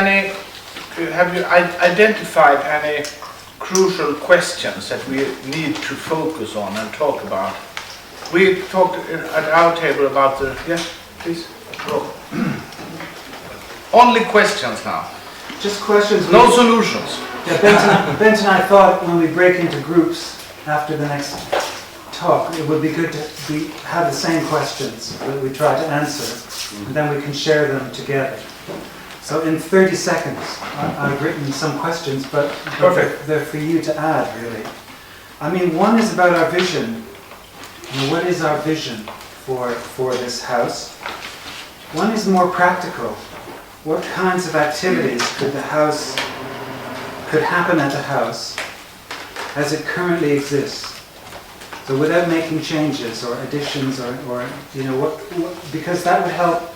have you identified any crucial questions that we need to focus on and talk about? We talked at our table about the... Yes, please. Only questions now. Just questions. No solutions. Yeah, Bent and I thought when we break into groups after the next talk, it would be good to have the same questions that we try to answer, and then we can share them together. So in 30 seconds, I've written some questions, but they're for you to add, really. I mean, one is about our vision. You know, what is our vision for this house? One is more practical. What kinds of activities could happen at the house as it currently exists? So without making changes or additions or you know, because that would help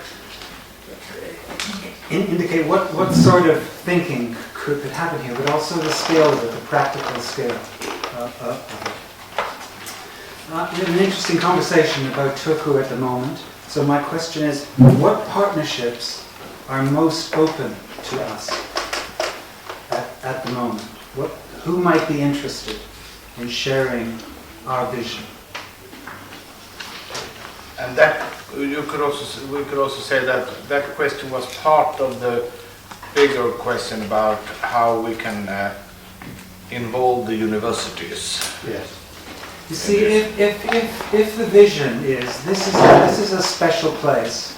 indicate what sort of thinking could happen here, but also the scale of it, the practical scale of it. An interesting conversation about Turku at the moment. So my question is, what partnerships are most open to us at the moment? Who might be interested in sharing our vision? And that we could also say that question was part of the bigger question about how we can involve the universities. Yes. You see, if the vision is this is a special place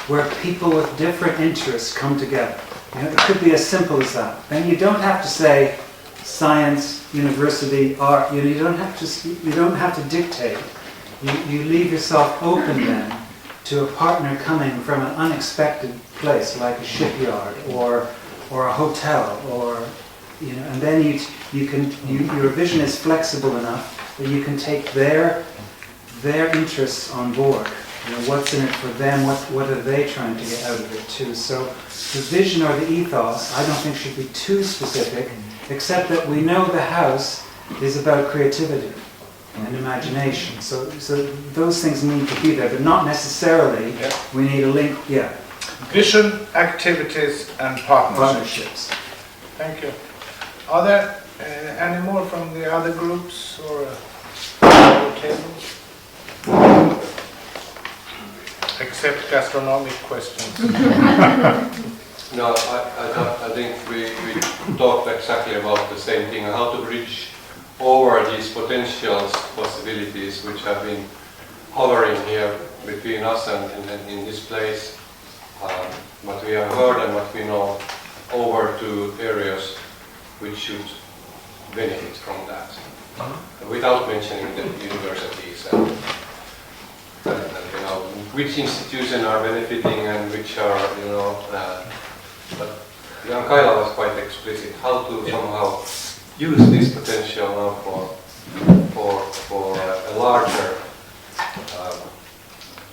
where people with different interests come together. You know, it could be as simple as that. Then you don't have to say science, university, art. You know, you don't have to dictate. You leave yourself open then to a partner coming from an unexpected place like a shipyard or a hotel, or you know, and then your vision is flexible enough that you can take their interests on board. You know, what's in it for them? What are they trying to get out of it too? So the vision or the ethos, I don't think should be too specific, except that we know the house is about creativity and imagination. So those things need to be there, but not necessarily. Yeah. We need a link. Yeah. Vision, activities, and partnerships. Thank you. Are there any more from the other groups or other tables? Except gastronomic questions. No, I think we talked exactly about the same thing, how to bridge over these potentials, possibilities which have been hovering here between us and in this place, what we have heard and what we know, over to areas which should benefit from that, without mentioning the universities and you know, which institutions are benefiting and which are, you know, but Jan Kaila was quite explicit how to somehow use this potential now for a larger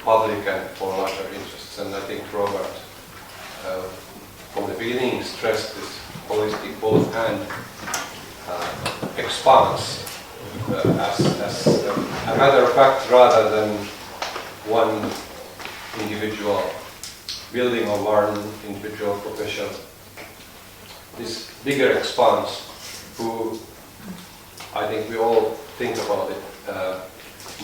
public and for larger interests. And I think Robert from the beginning stressed this holistic both and expanse as a matter of fact, rather than one individual building or one individual profession. This bigger expanse, who I think we all think about it,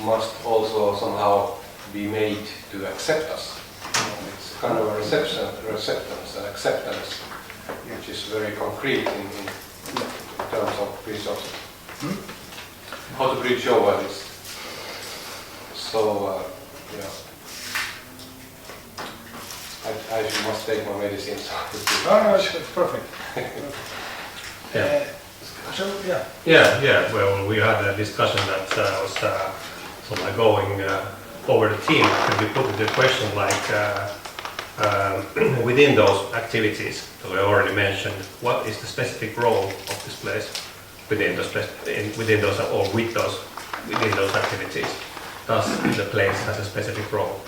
must also somehow be made to accept us. It's kind of a acceptance, which is very concrete in terms of resources. How to bridge over this. So, yeah. I must take my medicine. So no, it's perfect. Yeah. Well, we had a discussion that was sort of going over the team. Could we put the question like within those activities that we already mentioned, what is the specific role of this place within those within those activities? Does the place has a specific role?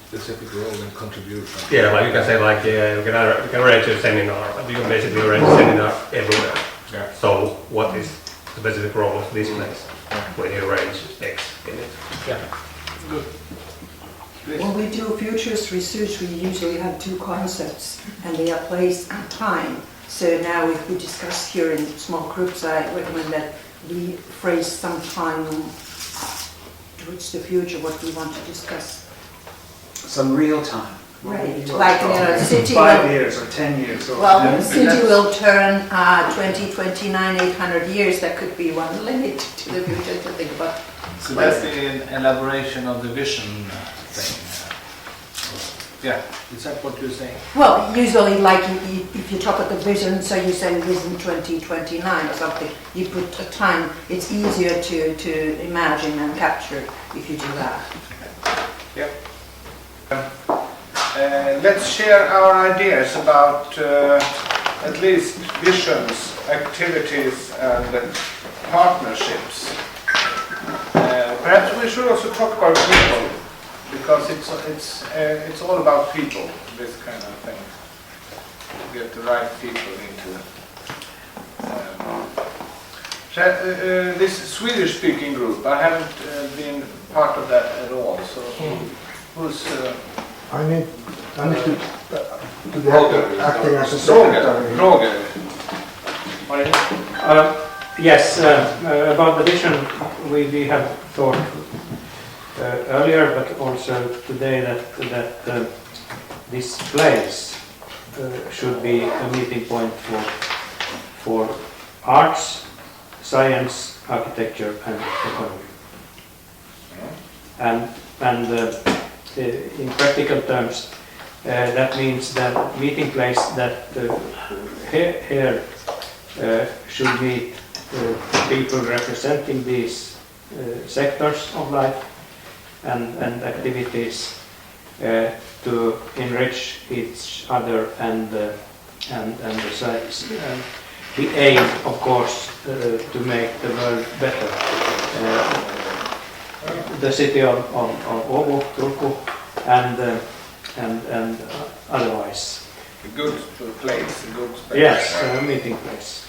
Specific role and contribution. Yeah, like you can say, like you can arrange a seminar, but you can basically arrange a seminar everywhere. Yeah. So, what is the specific role of this place when you arrange X in it? Yeah. Good. Please. When we do futures research, we usually have two concepts, and they are place and time. So now if we discuss here in small groups, I recommend that we phrase some time towards the future, what we want to discuss. Some real time. Right, like, the city 5 will, years or 10 years. Or well, the city will turn 2029, 800 years. That could be one limit to the future to think about. So that's the elaboration of the vision thing. Yeah, is that what you're saying? Well, usually, like if you talk about the vision, so you say vision 2029 or something, you put a time. It's easier to imagine and capture if you do that. Yep. Let's share our ideas about at least visions, activities, and partnerships. Perhaps we should also talk about people, because it's all about people. This kind of thing, get the right people into this Swedish-speaking group. I haven't been part of that at all. So who's? I need to be acting as a secretary. Roger. Yes, about the vision, we have thought earlier, but also today that this place should be a meeting point for arts, science, architecture, and economy. And in practical terms, that means that meeting place that here should meet people representing these sectors of life and activities to enrich each other and the sites. The aim, of course, to make the world better. The city of Åbo, Turku, and otherwise. A good place, a good space. Yes, a meeting place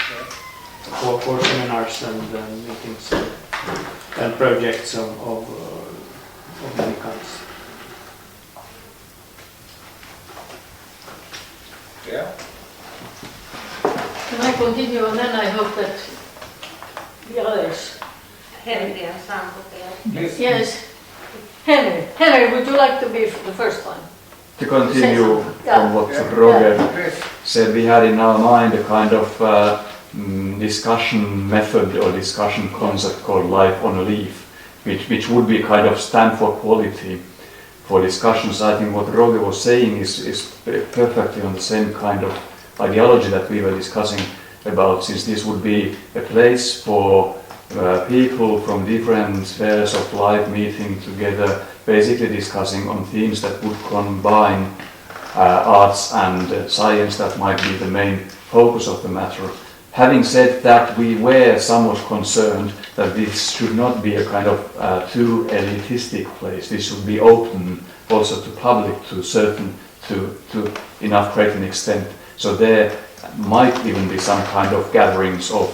for seminars and meetings and projects of many kinds. Yeah. Can I continue, and then I hope that the others. Please. Yes. Henry, would you like to be the first one? To continue Yeah. from what Yeah. Roger Please. said, we had in our mind a kind of discussion method or discussion concept called life on a leaf, which would be kind of stand for quality for discussions. I think what Roger was saying is perfectly on the same kind of ideology that we were discussing about, since this would be a place for people from different spheres of life meeting together, basically discussing on themes that would combine arts and science. That might be the main focus of the matter. Having said that, we were somewhat concerned that this should not be a kind of too elitistic place. This should be open also to public to enough great an extent. So there might even be some kind of gatherings of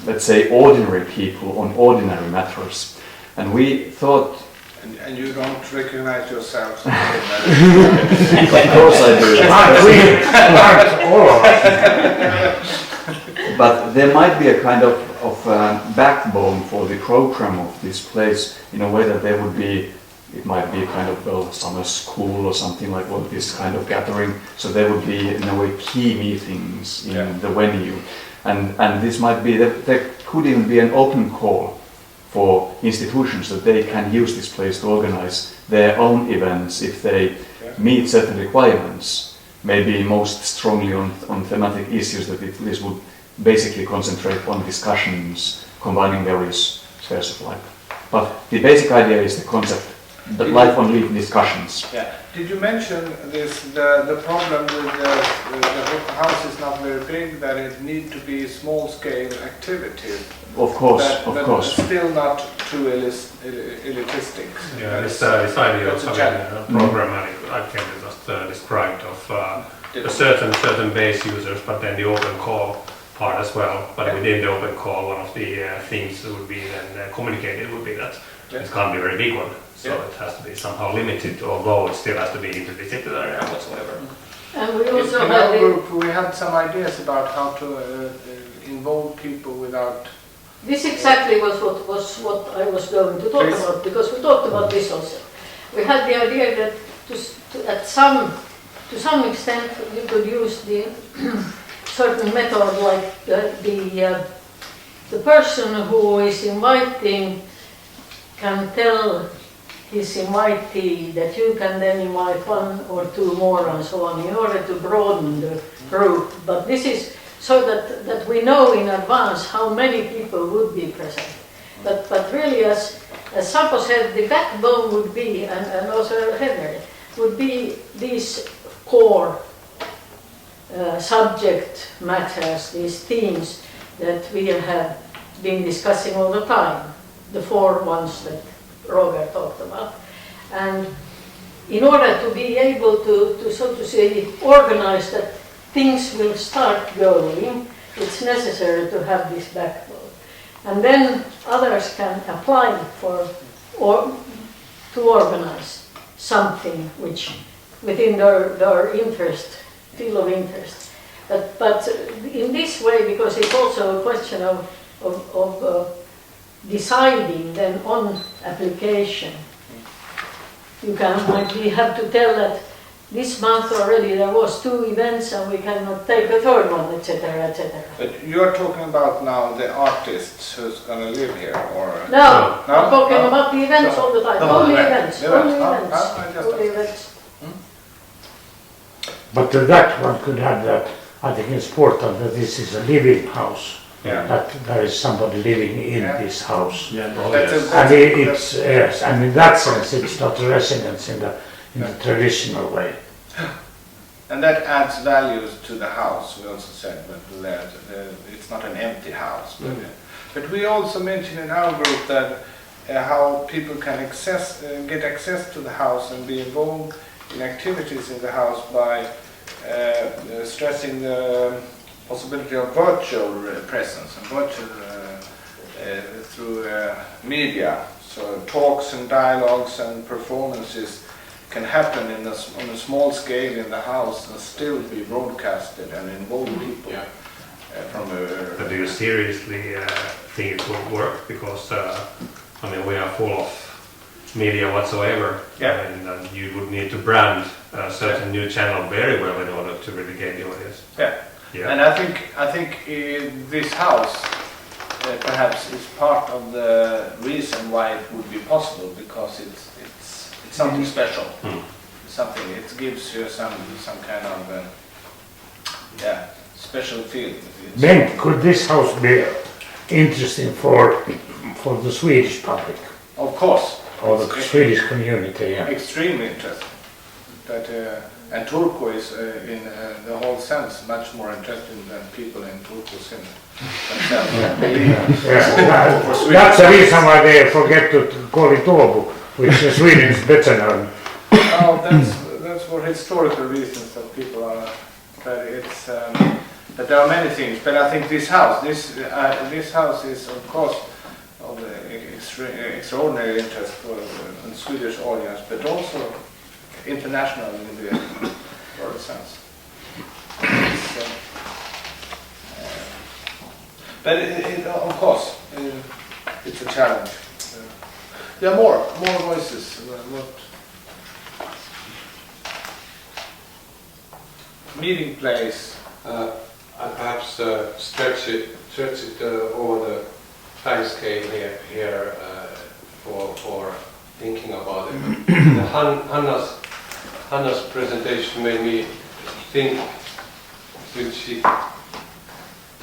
let's say, ordinary people on ordinary matters. And we thought... And you don't recognize yourselves? Of course I do. But there might be a kind of backbone for the program of this place, in a way that there would be, it might be a kind of, well, summer school or something like what this kind of gathering. So there would be, in a way, key meetings in the venue. And this might be, there could even be an open call for institutions that they can use this place to organize their own events if they meet certain requirements, maybe most strongly on thematic issues, that this would basically concentrate on discussions combining various spheres of life. But the basic idea is the concept, the life on leaf discussions. Yeah. Did you mention this, the problem with the house is not very big, that it need to be small scale activity? Of course, but still not too elitistic. Yeah, this idea of having a programmatic activity just described of a certain base users, but then the open call part as well. But within the open call, one of the things that would be then communicated would be that it can't be a very big one. So it has to be somehow limited, although it still has to be interdisciplinary and whatsoever. And we also In had our group, we had some ideas about how to involve people without. this exactly was what I was going to talk Please. about, because we talked about this also. We had the idea that to some extent you could use the certain method, like the person who is inviting can tell his invitee that you can then invite one or two more and so on in order to broaden the group. But this is so that we know in advance how many people would be present. But really, as Sampo said, the backbone would be, and also Henry, would be these core subject matters, these themes that we have been discussing all the time, the 4 ones that Roger talked about. And in order to be able to so to say, organize that things will start going, it's necessary to have this backbone. And then others can apply or to organize something which within their interest, field of interest. But in this way, because it's also a question of deciding then on application, you have to tell that this month already there was 2 events and we cannot take a 3rd one, etc., etc. But you're talking about now the artists who's going to live here, or No, No? I'm talking No? about the events all the time. No, Only right. events. The Only events. events. I just- Only events. But that one could have that, I think it's important that this is a living house, Yeah. that there is somebody living in Yeah. this house. That's It's, yes, and in that sense, it's not a residence in the traditional way. And that adds values to the house, we also said, but it's not an empty house. But we also mentioned in our group that how people can get access to the house and be involved in activities in the house by stressing the possibility of virtual presence and virtual through media. So talks and dialogues and performances can happen on a small scale in the house and still be broadcasted and involve people from a... But do you seriously think it will work? Because we are full of media whatsoever, and you would need to brand a certain new channel very well in order to really gain the audience. Yeah. And I think this house perhaps is part of the reason why it would be possible, because it's something special. Something, it gives you some kind of special feel. Then could this house be interesting for the Swedish public Of course. or the Swedish community? Yeah. Extremely interesting. And Turku is, in the whole sense, much more interesting than people in Turku themselves. That's the reason why they forget to call it Åbo, which in Sweden is better known. Oh, that's for historical reasons that people are. But there are many things. But I think this house is of course of extraordinary interest for the Swedish audience, but also international in the broader sense. But of course, it's a challenge. More voices. Meeting place. And perhaps stretch it over the time scale here for thinking about it. Hanna's presentation made me think, which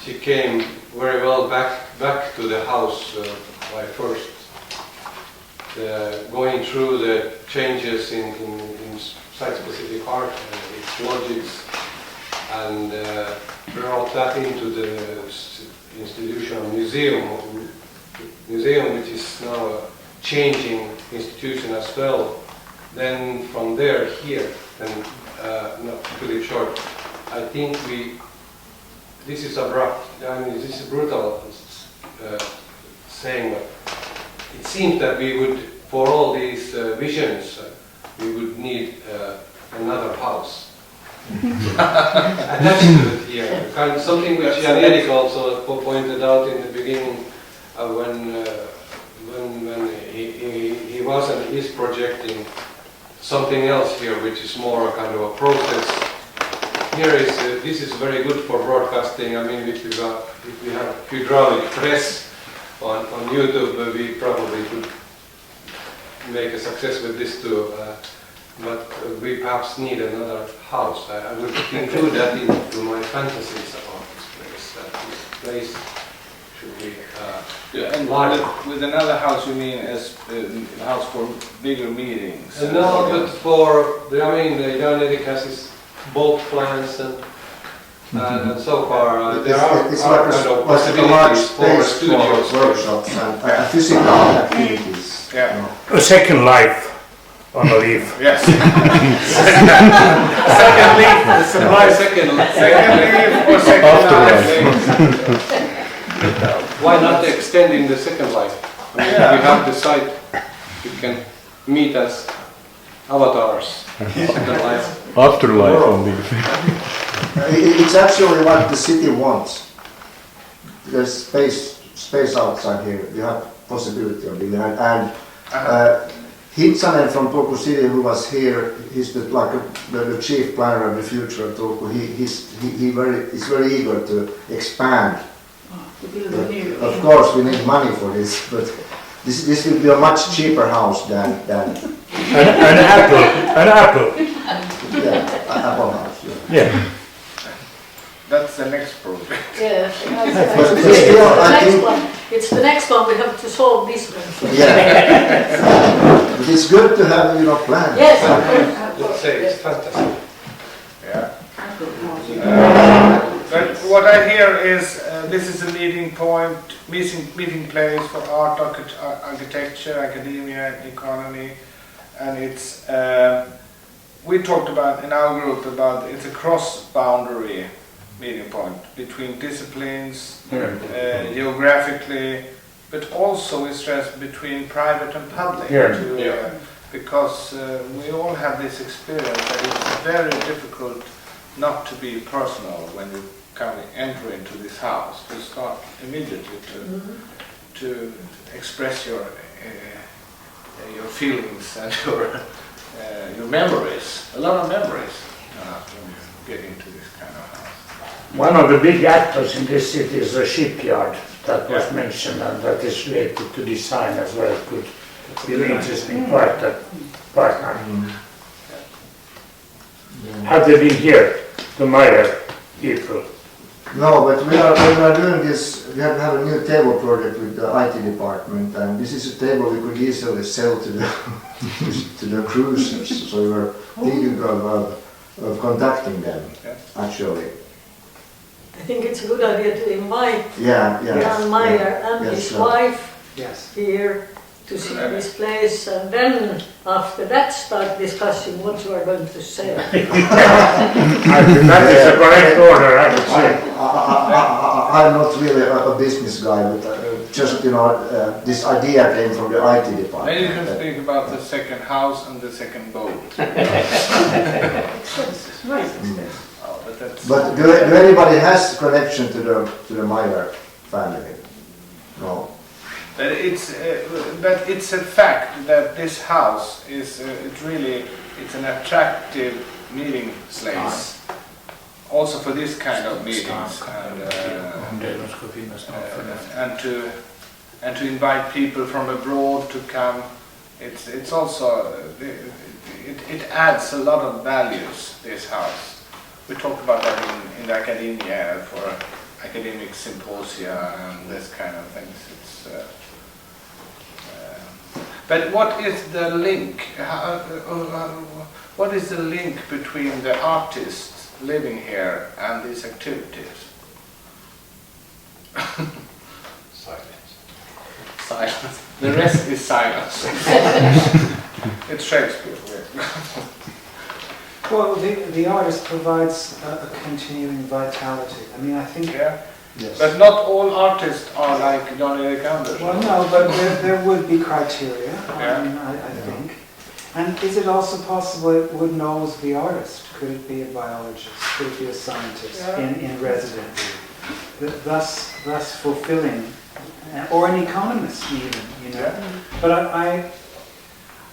she came very well back to the house by first going through the changes in site-specific art and its logics, and brought that into the institutional museum, which is now a changing institution as well. Then from there here, and not to put it short, I think this is abrupt, I mean, this is brutal saying, but it seems that we would, for all these visions, we would need another house. Attached to it here. Kind of something which Jan-Erik also pointed out in the beginning when he was and is projecting something else here, which is more kind of a process. Here is this is very good for broadcasting. I mean, if we have hydraulic press on YouTube, we probably could make a success with this too. But we perhaps need another house. I would include that into my fantasies about this place. That this place should be larger. With another house, you mean as a house for bigger meetings? No, but for I mean, Jan-Erik has his bulk plans and so far there are it's kind like of a large possibilities for space studios. for workshops and physical activities. Yeah. You know. A second life on a leaf. Yes. Second leaf, supply second Second leaf or second life. Why not extending the second life? I mean, we have the site, we can meet as avatars. Second life. Afterlife on leaf. It's actually what the city wants. There's space outside here. You have possibility of doing that. And Hitsanen from Turku City, who was here, he's the chief planner of the future of Turku. He's very eager to expand. Of course, we need money for this, but this will be a much cheaper house than An apple. yeah, Apple house. Yeah. That's the next project. Yeah, But still, I think it's the next one, we have to solve this one. yeah, but it's good to have plans. Yes, of course. Let's say it's fantastic. Yeah. But what I hear is this is a meeting point, meeting place for art, architecture, academia, economy, and it's we talked about in our group about it's a cross-boundary meeting point between disciplines, geographically, but also we stress between private and public, because we all have this experience that it's very difficult not to be personal when you enter into this house, to start immediately to express your feelings and your memories, a lot of memories when you get into this kind of house. One of the big actors in this city is a shipyard that was mentioned, and that is related to design as well. It could be an interesting partner. Have they been here, the Meyer people? No, but we are doing this. We have a new table project with the IT department, and this is a table we could easily sell to the to the cruisers. So we were thinking of contacting them, actually. I think it's a good idea to invite Yeah. Jan Meyer and his wife Yes. here to see this place, and then after that start discussing what you are going to say. I think that is a correct order, I would say. I'm not really a business guy, but just this idea came from the IT Then department. you can speak about the second house and the second boat. Oh, but that's But do anybody has connection to the Meyer family? No. But it's a fact that this house is it's an attractive meeting place, also for this kind of meetings, and to invite people from abroad to come. It's also it adds a lot of values. This house. We talked about that in the academia for academic symposia and this kind of things. But what is the link? What is the link between the artists living here and these activities? Silence. Silence. The rest is silence. It's Shakespeare. Well, the artist provides a continuing vitality. I mean, I think... Yeah. Yes. But not all artists are like Jan-Erik Andersson. Well, no, but there would be criteria, Yeah. I think. And is it also possible it wouldn't always be artist? Could it be a biologist? Could it be a scientist in residency? Thus fulfilling, or an economist even, you know? Yeah. But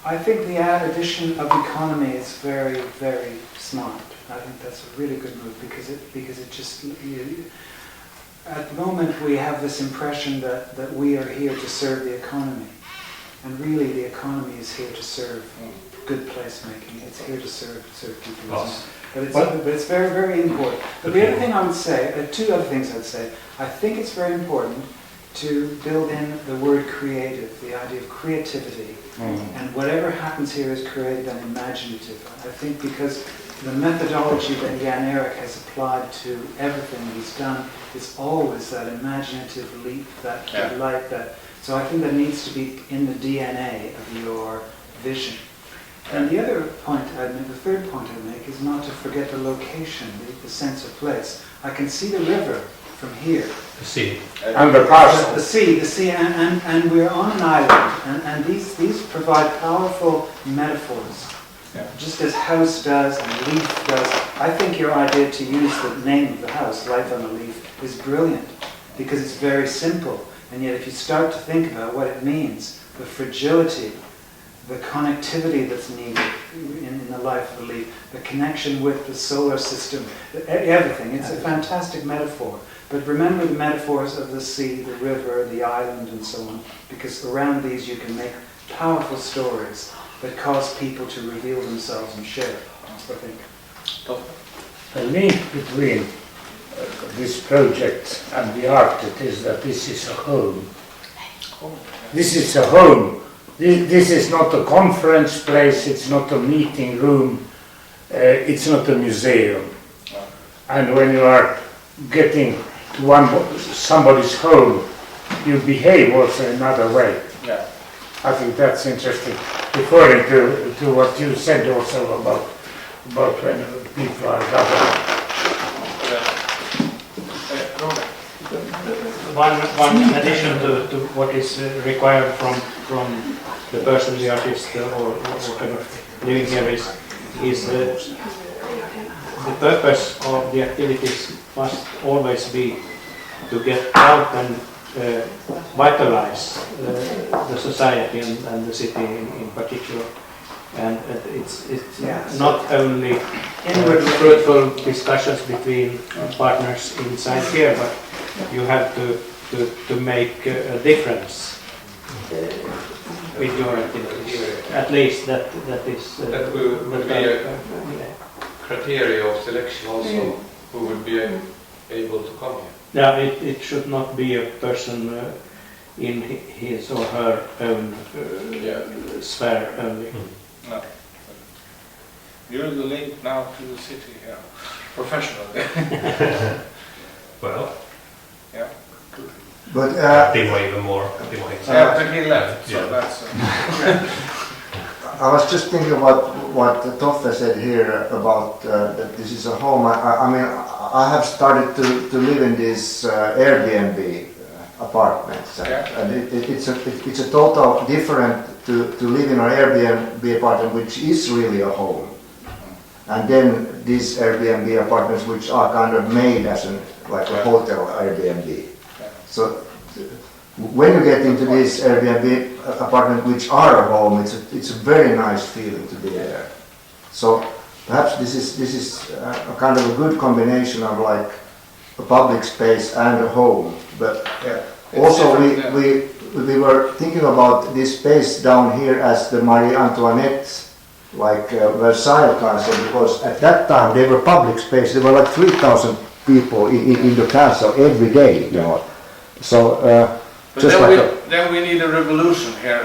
I think the addition of economy is very, very smart. I think that's a really good move because it just... At the moment we have this impression that we are here to serve the economy. And really the economy is here to serve good placemaking. It's here to serve people. But it's very, very important. But the other thing I would say, two other things I'd say. I think it's very important to build in the word creative, the idea of creativity. And whatever happens here is creative and imaginative. I think because the methodology that Jan-Erik has applied to everything he's done is always that imaginative leap, that light, that... So I think that needs to be in the DNA of your vision. And the other point I'd make, the third point I'd make, is not to forget the location, the sense of place. I can see the river from here. The sea. And the castle. The sea, and we're on an island, and these provide powerful metaphors. Yeah. Just as house does and leaf does. I think your idea to use the name of the house, Life on a Leaf, is brilliant because it's very simple. And yet if you start to think about what it means, the fragility, the connectivity that's needed in the life of a leaf, the connection with the solar system, everything. It's a fantastic metaphor. But remember the metaphors of the sea, the river, the island, and so on, because around these you can make powerful stories that cause people to reveal themselves and share, I think. The link between this project and the architect is that this is a home. This is a home. This is not a conference place, it's not a meeting room, it's not a museum. And when you are getting to somebody's home, you behave also another way. Yeah. I think that's interesting. Referring to what you said also about when people are gathered. One addition to what is required from the person, the artist, or whatever living here is the purpose of the activities must always be to get out and vitalize the society and the city in particular. And it's not only fruitful discussions between partners inside here, but you have to make a difference with your activities. At least that is... That would be a criteria of selection also, who would be able to come here. Yeah, it should not be a person in his or her own sphere only. No. You're the link now to the city here, professionally. Well, Yeah, good. But Timo even more. Timo Yeah, but he left, so Yeah. that's... I was just thinking about what Toffe said here about that this is a home. I mean, I have started to live in these Airbnb apartments, and it's a total different to live in an Airbnb apartment, which is really a home, and then these Airbnb apartments, which are kind of made as like a hotel Airbnb. So when you get into this Airbnb apartment, which are a home, it's a very nice feeling to be there. So perhaps this is a kind of a good combination of like a public space and a home. But also we were thinking about this space down here as the Marie Antoinette, like Versailles Castle, because at that time they were public space. There were like 3,000 people in the castle every day, you know. So. But just then we need a revolution here.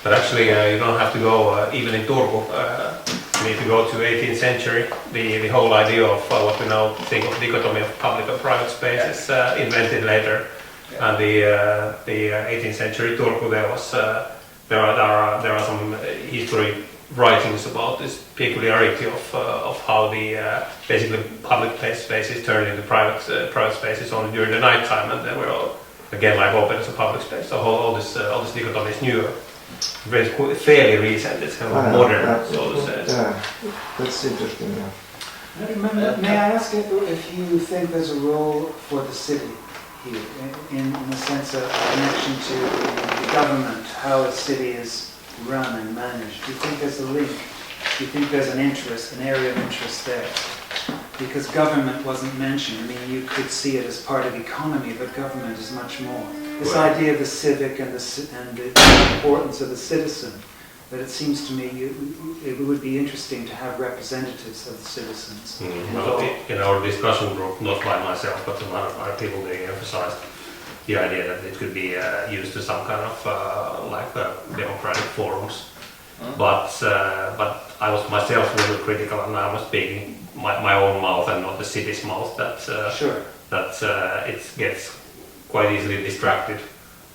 But actually, you don't have to go even in Turku. You need to go to 18th century. The whole idea of what we now think of dichotomy of public and private space is invented later. And the 18th century Turku, there are some history writings about this peculiarity of how the basically public spaces turn into private spaces only during the night time, and then we're all again like open as a public space. So all this dichotomy is newer, fairly recent. It's kind of modern, so to say. Yeah, that's interesting. Yeah. May I ask if you think there's a role for the city here, in the sense of connection to the government, how a city is run and managed? Do you think there's a link? Do you think there's an interest, an area of interest there? Because government wasn't mentioned. I mean, you could see it as part of economy, but government is much more. This idea of the civic and the importance of the citizen, that it seems to me it would be interesting to have representatives of the citizens. Well, in our discussion group, not by myself, but some other people, they emphasized the idea that it could be used as some kind of democratic forums. But I was myself a little critical, and I was speaking my own mouth and not the city's mouth. That it gets quite easily distracted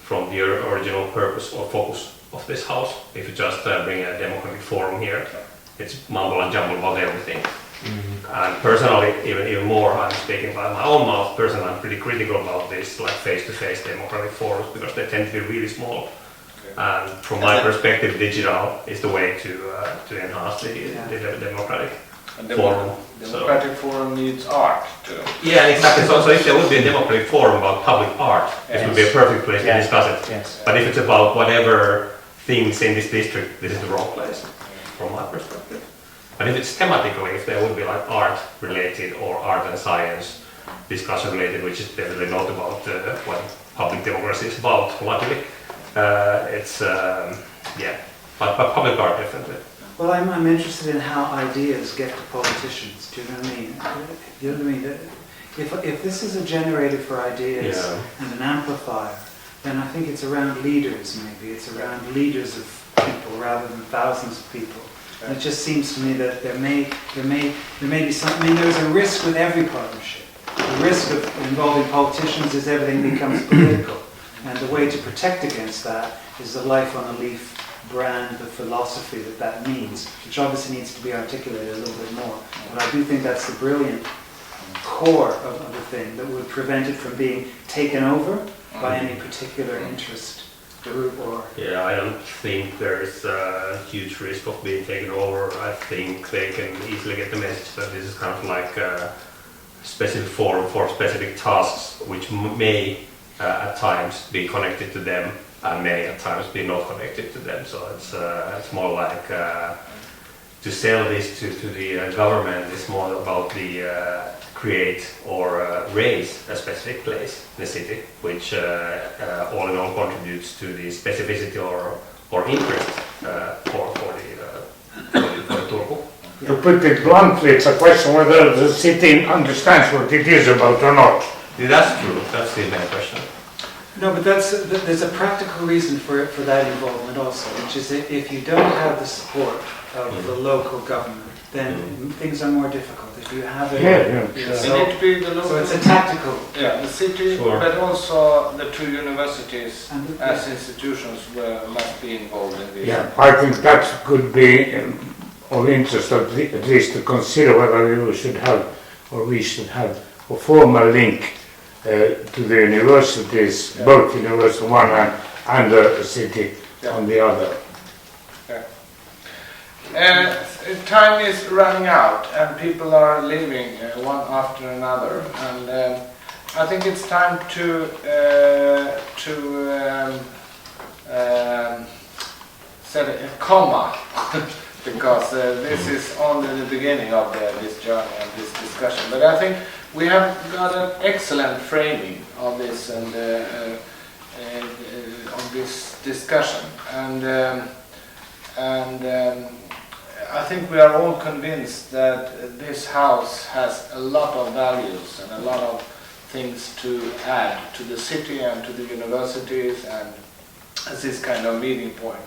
from the original purpose or focus of this house. If you just bring a democratic forum here, it's mumble and jumble about everything. And personally, even more, I'm speaking by my own mouth. Personally, I'm pretty critical about this, like face-to-face democratic forums, because they tend to be really small. And from my perspective, digital is the way to enhance the democratic forum. Democratic forum needs art too. Yeah, exactly. So if there would be a democratic forum about public art, this would be a perfect place to discuss it. Yes. But if it's about whatever things in this district, this is the wrong place, from my perspective. But if it's thematically, if there would be like art related or art and science discussion related, which is definitely not about what public democracy is about, luckily, but public art definitely. Well, I'm interested in how ideas get to politicians. Do you know what I mean? You know what I mean? If this is a generator for ideas and an amplifier, then I think it's around leaders. Maybe it's around leaders of people rather than thousands of people. And it just seems to me that there may be something. I mean, there's a risk with every partnership. The risk of involving politicians is everything becomes political, and the way to protect against that is the life on a leaf brand, the philosophy that means, which obviously needs to be articulated a little bit more. But I do think that's the brilliant core of the thing that would prevent it from being taken over by any particular interest group or... Yeah, I don't think there's a huge risk of being taken over. I think they can easily get the message that this is kind of like a specific forum for specific tasks, which may at times be connected to them and may at times be not connected to them. So it's more like to sell this to the government is more about the create or raise a specific place in the city, which all in all contributes to the specificity or interest for the Turku. To put it bluntly, it's a question whether the city understands what it is about or not. Yeah, that's true. That's the main question. No, but there's a practical reason for that involvement also, which is that if you don't have the support of the local government, then things are more difficult. If you have it, We need to be the local. So it's a tactical. Yeah, the city, but also the two universities as institutions must be involved in this. Yeah, I think that could be of interest, at least to consider whether we should have a formal link to the universities, both University one and the city on the other. Time is running out and people are leaving one after another, and I think it's time to set a comma because this is only the beginning of this journey and this discussion. But I think we have got an excellent framing of this and of this discussion, and I think we are all convinced that this house has a lot of values and a lot of things to add to the city and to the universities and as this kind of meeting point.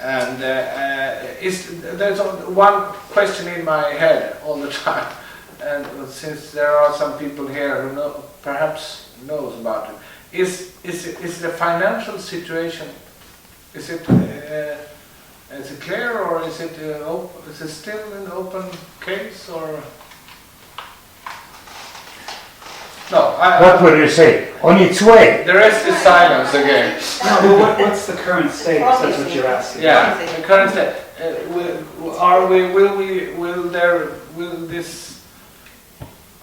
And there's one question in my head all the time, and since there are some people here who perhaps knows about it, is the financial situation, is it Is it clear, or is it still an open case, or? No, What would you say? On its way? the rest is silence again. No, but what's the current status? That's what you're asking. Yeah, the current state.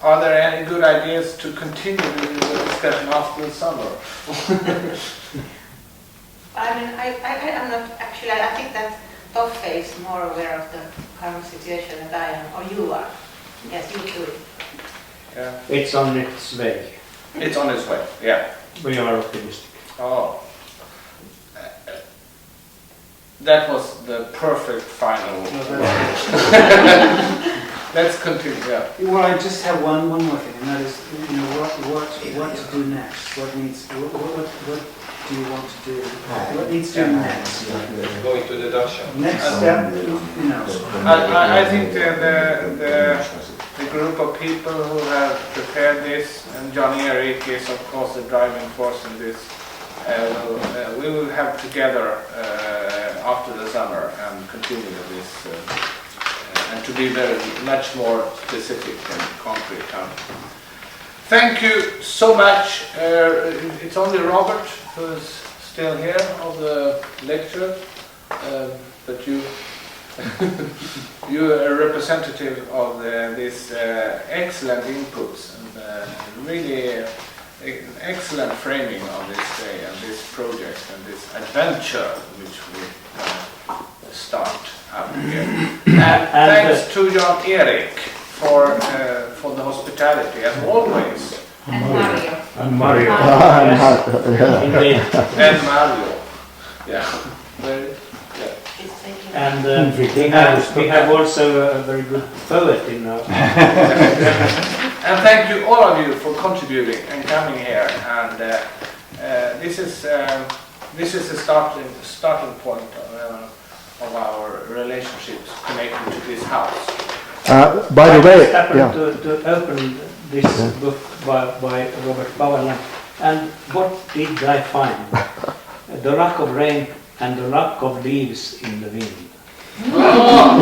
Are there any good ideas to continue the discussion after the summer? I mean, I'm not actually, I think that Toffe is more aware of the current situation than I am, or you are. Yes, you too. Yeah. It's on its way. It's on its way, yeah. We are optimistic. Oh. That was the perfect final. Let's continue, yeah. Well, I just have one more thing, and that is, what to do next? What do you want to do? What needs to do next? Going to the Dutch shop. Next step, I think the group of people who have prepared this, and Jan-Erik is of course the driving force in this, we will have together after the summer and continue with this, and to be very much more specific and concrete. Thank you so much. It's only Robert who is still here of the lecture, but you are a representative of this excellent inputs and really excellent framing of this day and this project and this adventure which we start up here. And thanks to Jan-Erik for the hospitality as always. And Mario. And Mario. Indeed. And Mario. Yeah. Very, yeah. It's taking And we have also a very good poet in our... And thank you, all of you, for contributing and coming here. And this is the starting point of our relationships connected to this house. By the way, I happened to open this book by Robert Bauerland, and what did I find? The lack of rain and the lack of leaves in the wind. Oh.